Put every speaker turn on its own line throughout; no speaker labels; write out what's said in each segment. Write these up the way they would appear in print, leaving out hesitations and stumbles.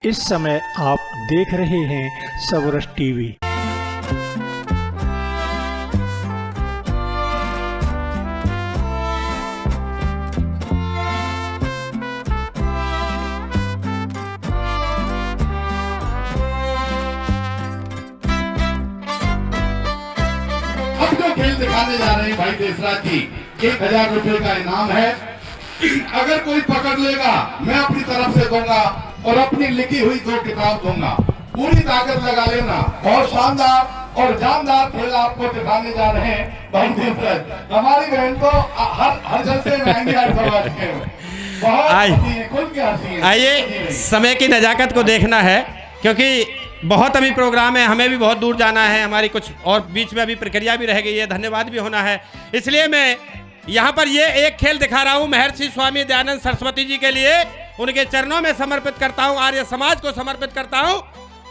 इस समय आप देख रहे हैं सवरस टीवी।
अब जो खेल दिखाने जा रहे हैं भाई देशराज जी, 1000 रुपए का इनाम है। अगर कोई पकड़ लेगा मैं अपनी तरफ से दूंगा और अपनी लिखी हुई 2 किताब दूंगा। पूरी ताकत लगा लेना। बहुत शानदार और जानदार खेल आपको दिखाने जा रहे हैं भाई देशराज। हमारी बहन को हर जलसे में आएंगे आज समाज के बहुत हंसी है, खुल के हंसी है।
आइए समय की नजाकत को देखना है, क्योंकि बहुत अभी प्रोग्राम है, हमें भी बहुत दूर जाना है, हमारी कुछ और बीच में अभी प्रक्रिया भी रह गई है, धन्यवाद भी होना है। इसलिए मैं यहाँ पर ये एक खेल दिखा रहा हूँ महर्षि स्वामी दयानंद सरस्वती जी के लिए, उनके चरणों में समर्पित करता हूँ, आर्य समाज को समर्पित करता हूँ।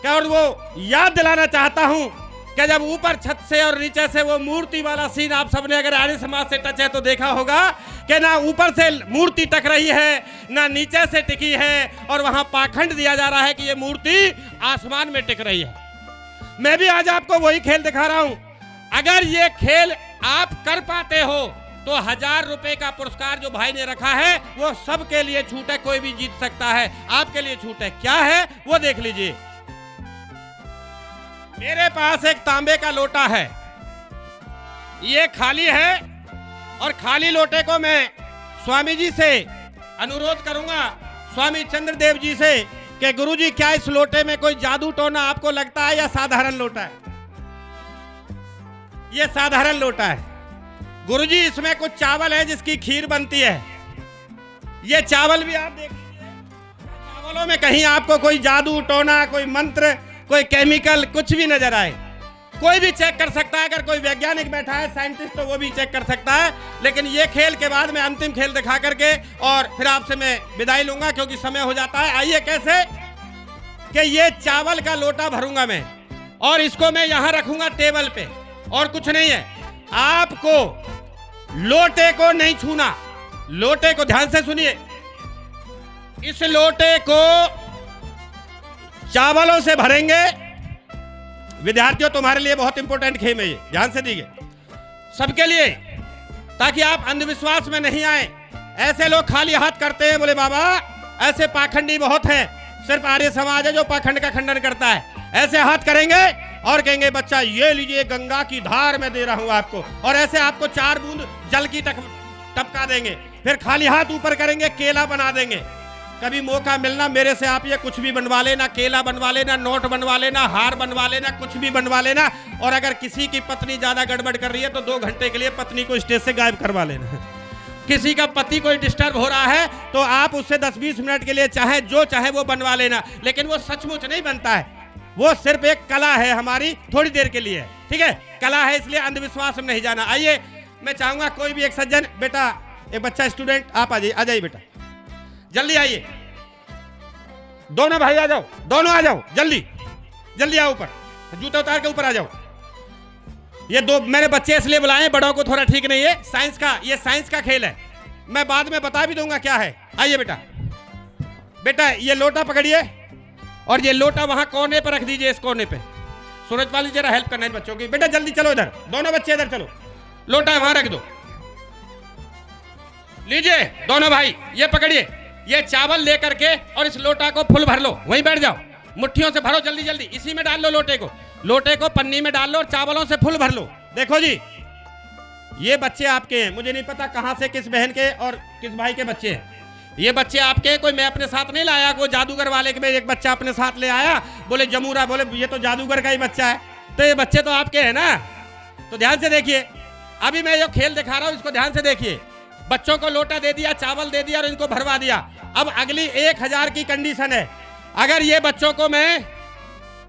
क्या और वो याद दिलाना चाहता हूँ कि जब ऊपर छत से और नीचे से वो मूर्ति वाला सीन आप सबने अगर आर्य समाज से टच है तो देखा होगा कि ना ऊपर से मूर्ति टक रही है ना नीचे से टिकी है, और वहां पाखंड दिया जा रहा है कि ये मूर्ति आसमान में टिक रही है। मैं भी आज आपको वही खेल दिखा रहा हूं। अगर ये खेल आप कर पाते हो तो 1000 रुपए का पुरस्कार जो भाई ने रखा है वो सबके लिए छूट है, कोई भी जीत सकता है। आपके लिए छूट है, क्या है वो देख लीजिए। मेरे पास एक तांबे का लोटा है, ये खाली है, और खाली लोटे को मैं स्वामी जी से अनुरोध करूंगा, स्वामी चंद्रदेव जी से, कि गुरुजी क्या इस लोटे में कोई जादू टोना आपको लगता है या साधारण लोटा है? ये साधारण लोटा है गुरुजी, इसमें कुछ चावल है जिसकी खीर बनती है। ये चावल भी आप देख लीजिए, चावलों में कहीं आपको कोई जादू टोना, कोई मंत्र, कोई केमिकल कुछ भी नजर आए, कोई भी चेक कर सकता है। अगर कोई वैज्ञानिक बैठा है, साइंटिस्ट, तो वो भी चेक कर सकता है। लेकिन ये खेल के बाद मैं अंतिम खेल दिखा करके और फिर आपसे मैं विदाई लूंगा, क्योंकि समय हो जाता है। आइए कैसे कि ये चावल का लोटा भरूंगा मैं, और इसको मैं यहां रखूंगा टेबल पे, और कुछ नहीं है। आपको लोटे को नहीं छूना, लोटे को ध्यान से सुनिए। इस लोटे को चावलों से भरेंगे। विद्यार्थियों, तुम्हारे लिए बहुत इंपॉर्टेंट खेल है ये, ध्यान से दीजिए, सबके लिए, ताकि आप अंधविश्वास में नहीं आए। ऐसे लोग खाली हाथ करते हैं, बोले बाबा ऐसे पाखंडी बहुत हैं, सिर्फ आर्य समाज है जो पाखंड का खंडन करता है। ऐसे हाथ करेंगे और कहेंगे बच्चा ये लीजिए, गंगा की धार में दे रहा हूं आपको, और ऐसे आपको 4 बूंद जल की टपका देंगे। फिर खाली हाथ ऊपर करेंगे, केला बना देंगे। कभी मौका मिलना मेरे से आप ये कुछ भी बनवा लेना, केला बनवा लेना, नोट बनवा लेना, हार बनवा लेना, कुछ भी बनवा लेना। और अगर किसी की पत्नी ज्यादा गड़बड़ कर रही है तो 2 घंटे के लिए पत्नी को स्टेज से गायब करवा लेना। किसी का पति कोई डिस्टर्ब हो रहा है तो आप उससे 10-20 मिनट के लिए चाहे जो चाहे वो बनवा लेना, लेकिन वो सचमुच नहीं बनता है, वो सिर्फ एक कला है हमारी, थोड़ी देर के लिए, ठीक है, कला है, इसलिए अंधविश्वास में नहीं जाना। आइए, मैं चाहूंगा कोई भी एक सज्जन, बेटा एक बच्चा स्टूडेंट, आप आ जाइए बेटा, जल्दी आइए। दोनों भाई आ जाओ, दोनों आ जाओ, जल्दी जल्दी आओ, ऊपर जूते उतार के ऊपर आ जाओ। ये 2 मैंने बच्चे इसलिए बुलाए, बड़ों को थोड़ा ठीक नहीं है, साइंस का, ये साइंस का खेल है, मैं बाद में बता भी दूंगा क्या है। आइए बेटा, बेटा ये लोटा पकड़िए, और ये लोटा वहां कोने पर रख दीजिए, इस कोने पे। सूरजपाल जी जरा हेल्प करना है बच्चों की। बेटा जल्दी चलो इधर, दोनों बच्चे इधर चलो, लोटा वहां रख दो। लीजिए दोनों भाई, ये पकड़िए, ये चावल लेकर के और इस लोटा को फुल भर लो, वहीं बैठ जाओ, मुट्ठियों से भरो जल्दी जल्दी, इसी में डाल लो लोटे को पन्नी में डाल लो और चावलों से फुल भर लो। देखो जी, ये बच्चे आपके हैं, मुझे नहीं पता कहां से किस बहन के और किस भाई के बच्चे हैं। ये बच्चे आपके, कोई मैं अपने साथ नहीं लाया, कोई जादूगर वाले के में एक बच्चा अपने साथ ले आया, बोले जमूरा, बोले ये तो जादूगर का ही बच्चा है, तो ये बच्चे तो आपके हैं ना। तो ध्यान से देखिए, अभी मैं जो खेल दिखा रहा हूं इसको ध्यान से देखिए। बच्चों को लोटा दे दिया, चावल दे दिया और इनको भरवा दिया। अब अगली 1000 की कंडीशन है, अगर ये बच्चों को मैं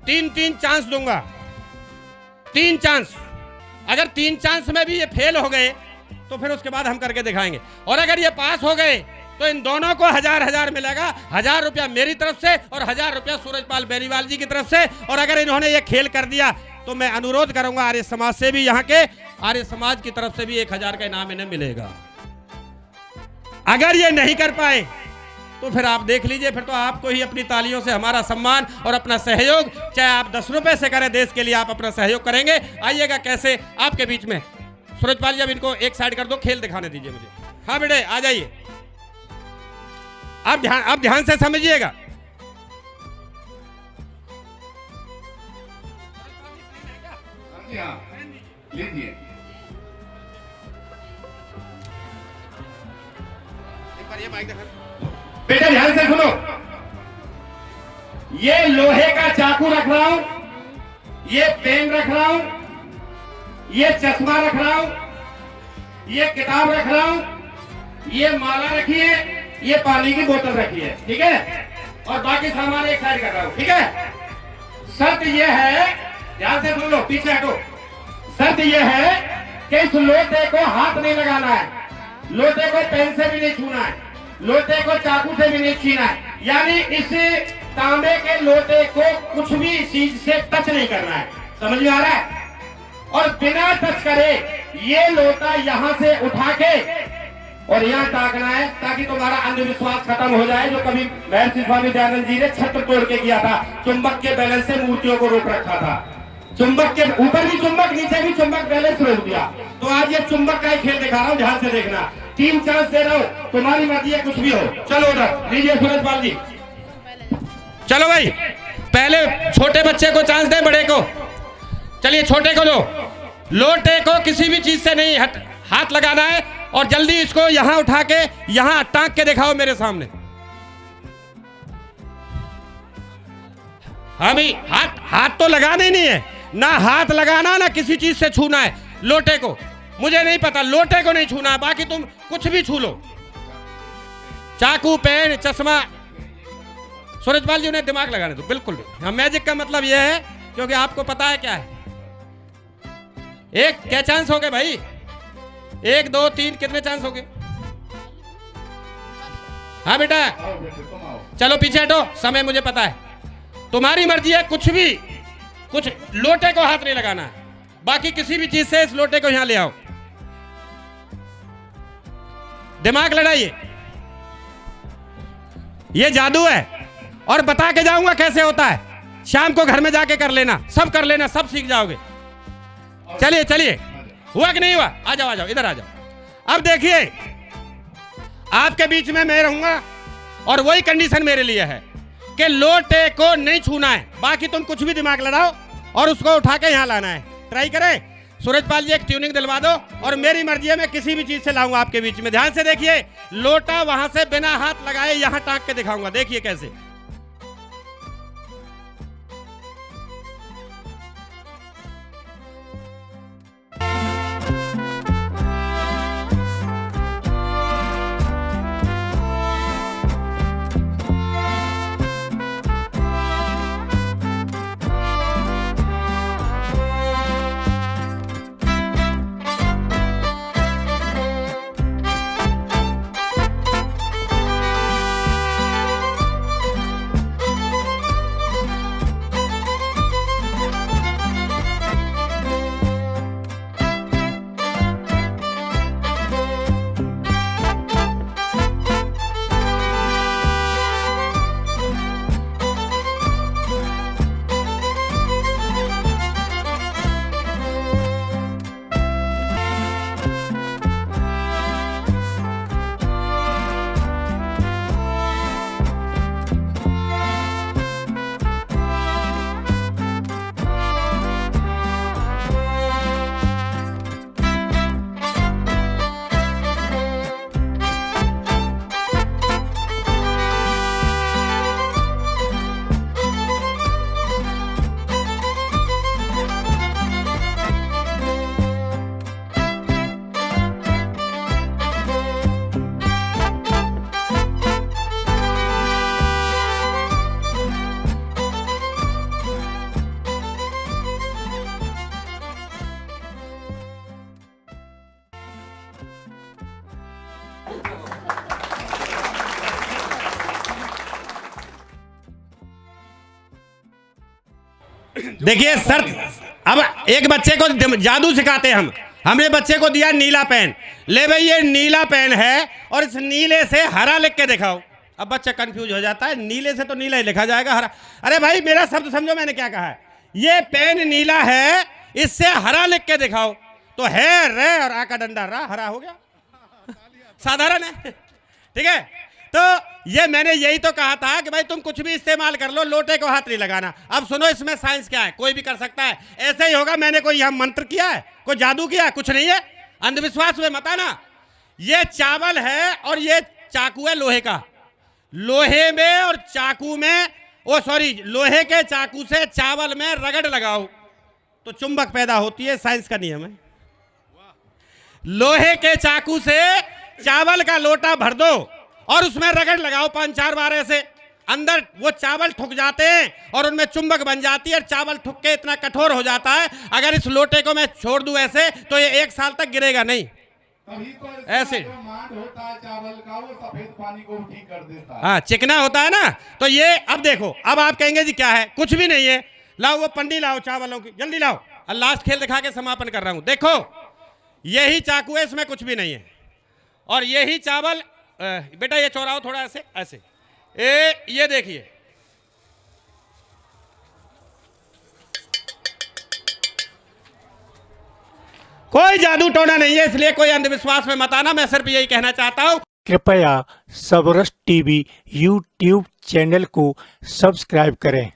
3 चांस दूंगा, 3 चांस, अगर 3 चांस में भी ये फेल हो गए तो फिर उसके बाद हम करके दिखाएंगे, और अगर ये पास हो गए तो इन दोनों को 1000 मिलेगा। 1000 रुपया मेरी तरफ से और 1000 रुपया सूरजपाल बेनीवाल जी की तरफ से। और अगर इन्होंने ये खेल कर दिया तो मैं अनुरोध करूंगा आर्य समाज से भी, यहाँ के आर्य समाज की तरफ से भी 1000 का इनाम इन्हें मिलेगा। अगर ये नहीं कर पाए तो फिर आप देख लीजिए, फिर तो आपको ही अपनी तालियों से हमारा सम्मान और अपना सहयोग, चाहे आप 10 रुपए से करें, देश के लिए आप अपना सहयोग करेंगे। आइएगा कैसे आपके बीच में। सूरजपाल जी अब इनको एक साइड कर दो, खेल दिखाने दीजिए मुझे। हाँ बेटे आ जाइए, आप ध्यान से समझिएगा।
लीजिए बेटा, ध्यान से सुनो। ये लोहे का चाकू रख रहा हूं, ये पेन रख रहा हूं, ये चश्मा रख रहा हूं, ये किताब रख रहा हूं, ये माला रखी है, ये पानी की बोतल रखी है, ठीक है, और बाकी सामान एक साइड कर रहा हूं, ठीक है। शर्त यह है, ध्यान से सुन लो, पीछे हटो। शर्त यह है कि इस लोटे को हाथ नहीं लगाना है, लोटे को पेन से भी नहीं छूना है, लोटे को चाकू से भी नहीं छीना है, यानी इस तांबे के लोटे को कुछ भी चीज से टच नहीं करना है। समझ में आ रहा है? और बिना टच करे ये लोटा यहां से उठा के और यहां टाकना है, ताकि तुम्हारा अंधविश्वास खत्म हो जाए, जो कभी महर्षि स्वामी दयानंद जी ने छत्र तोड़ के किया था, चुंबक के बैलेंस से मूर्तियों को रोक रखा था। चुंबक के ऊपर भी चुंबक, नीचे भी चुंबक, बैलेंस रोक दिया। तो आज ये चुंबक का ही खेल दिखा रहा हूं, ध्यान से देखना। 3 चांस दे रहा हूं, तुम्हारी मर्जी है, कुछ भी हो। चलो उधर लीजिए सूरजपाल जी।
चलो भाई, पहले छोटे बच्चे को चांस दे, बड़े को। चलिए छोटे को दो। लोटे को किसी भी चीज से नहीं हाथ लगाना है, और जल्दी इसको यहां उठा के यहां टांग के दिखाओ मेरे सामने। हाँ भाई, हाथ तो लगाना ही नहीं है, ना हाथ लगाना ना किसी चीज से छूना है लोटे को। मुझे नहीं पता, लोटे को नहीं छूना है, बाकी तुम कुछ भी छू लो, चाकू, पेन, चश्मा। सूरजपाल जी उन्हें दिमाग लगाने दो, बिल्कुल भी। हाँ, मैजिक का मतलब यह है, क्योंकि आपको पता है क्या है। एक क्या चांस हो गए भाई? 1 2 3 कितने चांस हो गए? हाँ बेटा, चलो पीछे हटो, समय मुझे पता है, तुम्हारी मर्जी है। कुछ लोटे को हाथ नहीं लगाना है, बाकी किसी भी चीज से इस लोटे को यहां ले आओ। दिमाग लड़ाइए, ये जादू है, और बता के जाऊंगा कैसे होता है। शाम को घर में जाके कर लेना, सब कर लेना, सब सीख जाओगे। चलिए चलिए, हुआ कि नहीं हुआ? आ जाओ इधर आ जाओ। अब देखिए, आपके बीच में मैं रहूंगा, और वही कंडीशन मेरे लिए है कि लोटे को नहीं छूना है, बाकी तुम कुछ भी दिमाग लड़ाओ और उसको उठा के यहां लाना है। ट्राई करें। सूरजपाल जी एक ट्यूनिंग दिलवा दो, और मेरी मर्जी है, मैं किसी भी चीज से लाऊंगा आपके बीच में। ध्यान से देखिए, लोटा वहां से बिना हाथ लगाए यहां टांग के दिखाऊंगा, देखिए कैसे। देखिए सर, अब एक बच्चे को जादू सिखाते हैं हम। हमने बच्चे को दिया नीला पेन, ले भाई ये नीला पेन है और इस नीले से हरा लिख के दिखाओ। अब बच्चा कंफ्यूज हो जाता है, नीले से तो नीला ही लिखा जाएगा, हरा। अरे भाई मेरा शब्द समझो मैंने क्या कहा है। ये पेन नीला है, इससे हरा लिख के दिखाओ तो है रे और आ का डंडा रा, हरा हो गया। साधारण है, ठीक है। तो ये मैंने यही तो कहा था कि भाई तुम कुछ भी इस्तेमाल कर लो, लोटे को हाथ नहीं लगाना। अब सुनो इसमें साइंस क्या है, कोई भी कर सकता है, ऐसे ही होगा। मैंने कोई यहां मंत्र किया है, कोई जादू किया है, कुछ नहीं है। अंधविश्वास में मत आना। ये चावल है और ये चाकू है लोहे का। लोहे में और चाकू में, ओ सॉरी, लोहे के चाकू से चावल में रगड़ लगाओ तो चुंबक पैदा होती है, साइंस का नियम है। लोहे के चाकू से चावल का लोटा भर दो और उसमें रगड़ लगाओ 5-4 बार, ऐसे अंदर वो चावल ठुक जाते हैं और उनमें चुंबक बन जाती है। चावल ठुक के इतना कठोर हो जाता है, अगर इस लोटे को मैं छोड़ दूं ऐसे तो ये 1 साल तक गिरेगा नहीं।
तभी तो
ऐसे
जो मांड होता है चावल का, वो सफेद पानी को ठीक कर देता है।
हाँ, चिकना होता है ना। तो ये अब देखो, अब आप कहेंगे जी क्या है, कुछ भी नहीं है। लाओ वो पंडी लाओ चावलों की, जल्दी लाओ। और लास्ट खेल दिखा के समापन कर रहा हूं। देखो यही चाकू है, इसमें कुछ भी नहीं है, और यही चावल। बेटा ये चौराओ थोड़ा, ऐसे ऐसे, ये देखिए, कोई जादू टोना नहीं है, इसलिए कोई अंधविश्वास में मत आना। मैं सिर्फ यही कहना चाहता हूं।
कृपया सबरस टीवी यूट्यूब चैनल को सब्सक्राइब करें।